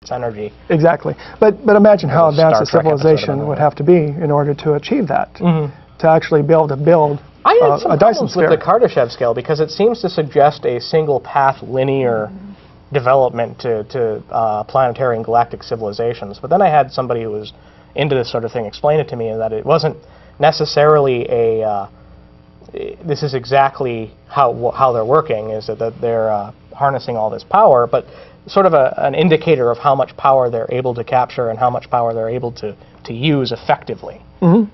It's energy. Exactly. But imagine how advanced a Star Trek civilization would have to be in order to achieve that, to actually be able to build I have some a Dyson problems sphere. with the Kardashev scale because it seems to suggest a single path linear development to planetary and galactic civilizations. But then I had somebody who was into this sort of thing explain it to me, and that it wasn't necessarily a this is exactly how they're working, is that they're harnessing all this power, but sort of an indicator of how much power they're able to capture and how much power they're able to use effectively.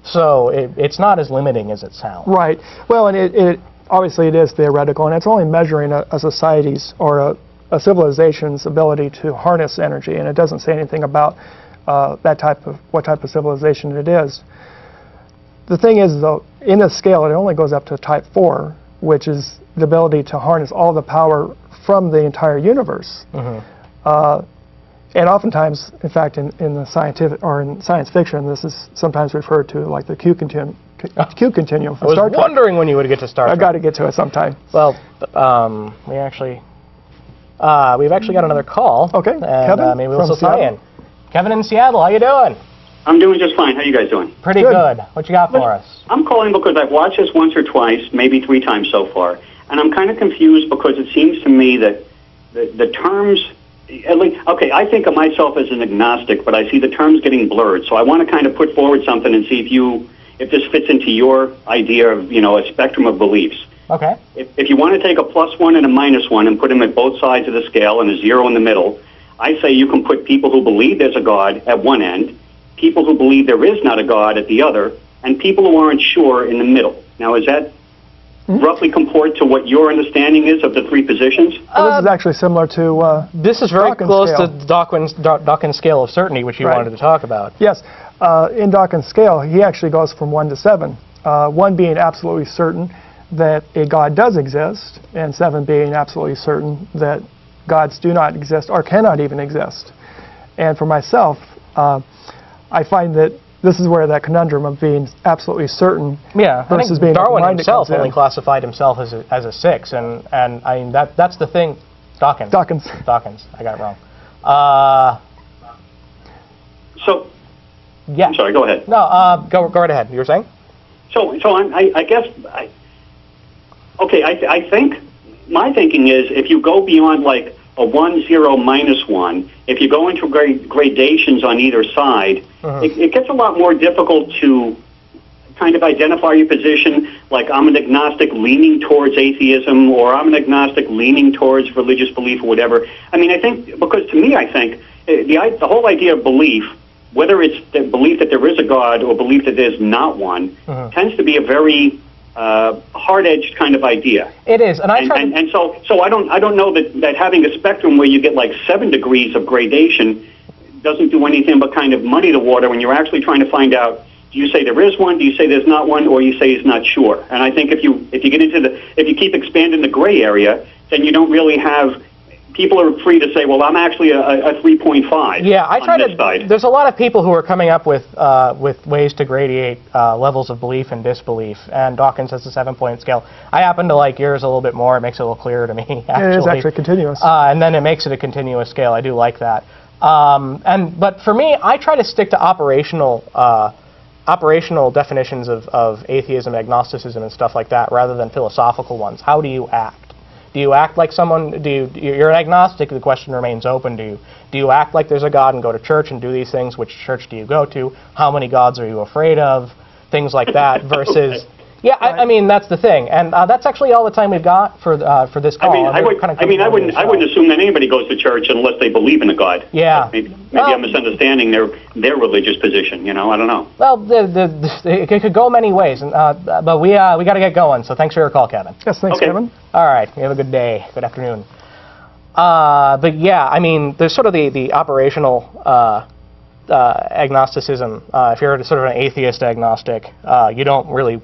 So it's not as limiting as it sounds. Right. Well, and it obviously it is theoretical, and it's only measuring a society's or a civilization's ability to harness energy, and it doesn't say anything about what type of civilization it is. The thing is, though, in a scale, it only goes up to type 4, which is the ability to harness all the power from the entire universe. And oftentimes, in fact, in the scientific or in science fiction, this is sometimes referred to like the Q continuum. Q continuum for Star Trek. I was wondering when you would get to Star Trek. I've got to get to it sometime. Well, we've actually got another call. Okay, and Kevin maybe we'll from still tie in. Kevin in Seattle, how you doing? I'm doing just fine. How you guys doing? Pretty good. What you got for us? I'm calling because I've watched this once or twice, maybe 3 times so far, and I'm kind of confused because it seems to me that the terms, at least, okay, I think of myself as an agnostic, but I see the terms getting blurred. So I want to kind of put forward something and see if this fits into your idea of, a spectrum of beliefs. Okay. If you want to take a +1 and a -1 and put them at both sides of the scale and a 0 in the middle, I say you can put people who believe there's a God at one end, people who believe there is not a God at the other, and people who aren't sure in the middle. Now, is that roughly comport to what your understanding is of the 3 positions? Well, this is actually similar to this is very Dawkins close scale. to Dawkins scale of certainty, which you wanted to talk about. Yes. In Dawkins scale, he actually goes from 1 to 7. 1 being absolutely certain that a God does exist, and 7 being absolutely certain that gods do not exist or cannot even exist. And for myself, I find that this is where that conundrum of being absolutely certain versus being Darwin open-minded himself comes in. only classified himself as a 6, and I mean that's the thing. Dawkins. I got it wrong. So, yeah. I'm sorry. Go ahead. No, go right ahead. You were saying? So I guess. I think my thinking is if you go beyond like a 1, 0, -1, if you go into gradations on either side, it gets a lot more difficult to kind of identify your position, like I'm an agnostic leaning towards atheism, or I'm an agnostic leaning towards religious belief or whatever. I mean, I think, because to me, I think the whole idea of belief, whether it's the belief that there is a God or belief that there's not one, tends to be a very hard-edged kind of idea. It is, and so I don't know that having a spectrum where you get like 7 degrees of gradation doesn't do anything but kind of muddy the water when you're actually trying to find out, do you say there is one, do you say there's not one, or you say it's not sure? And I think if you get into if you keep expanding the gray area, then you don't really have. People are free to say, well, I'm actually a 3.5. Yeah, I try this side. There's a lot of people who are coming up with ways to gradiate levels of belief and disbelief, and Dawkins has a 7-point scale. I happen to like yours a little bit more. It makes it a little clearer to me. Actually. It is actually continuous. And then it makes it a continuous scale. I do like that. But for me, I try to stick to operational definitions of atheism, agnosticism, and stuff like that, rather than philosophical ones. How do you act? Do you act like someone? You're an agnostic? The question remains open. Do you act like there's a God and go to church and do these things? Which church do you go to? How many gods are you afraid of? Things like that. Versus, yeah, I mean that's the thing, and that's actually all the time we've got for this call. I wouldn't assume that anybody goes to church unless they believe in a God. Yeah. Maybe I'm misunderstanding their religious position. I don't know. Well, it could go many ways, but we got to get going. So thanks for your call, Kevin. Yes, thanks, Kevin. All right, you have a good day. Good afternoon. But yeah, I mean, there's sort of the operational agnosticism. If you're sort of an atheist agnostic, you don't really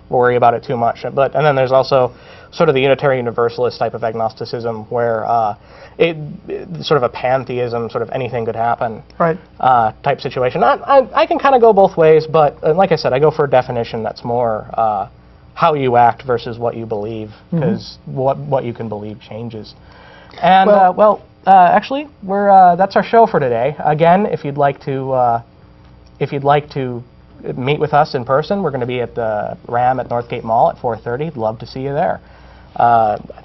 worry about it too much. And then there's also sort of the Unitarian Universalist type of agnosticism, where it's sort of a pantheism, sort of anything could happen, type situation. I can kind of go both ways, but like I said, I go for a definition that's more how you act versus what you believe, because what you can believe changes. And actually, we're that's our show for today. Again, if you'd like to meet with us in person, we're going to be at the RAM at Northgate Mall at 4:30. Love to see you there.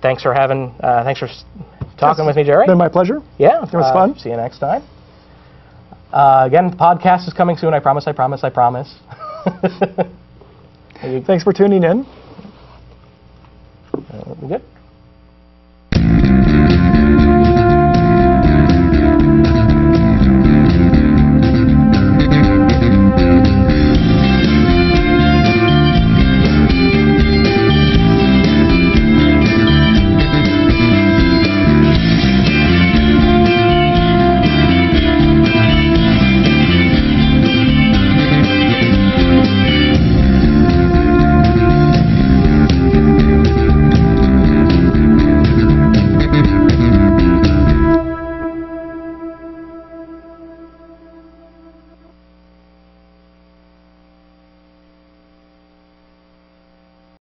Thanks for talking with me, Jerry. It's been my pleasure. Yeah, it was fun. See you next time. Again, the podcast is coming soon. I promise. Thanks for tuning in. We good?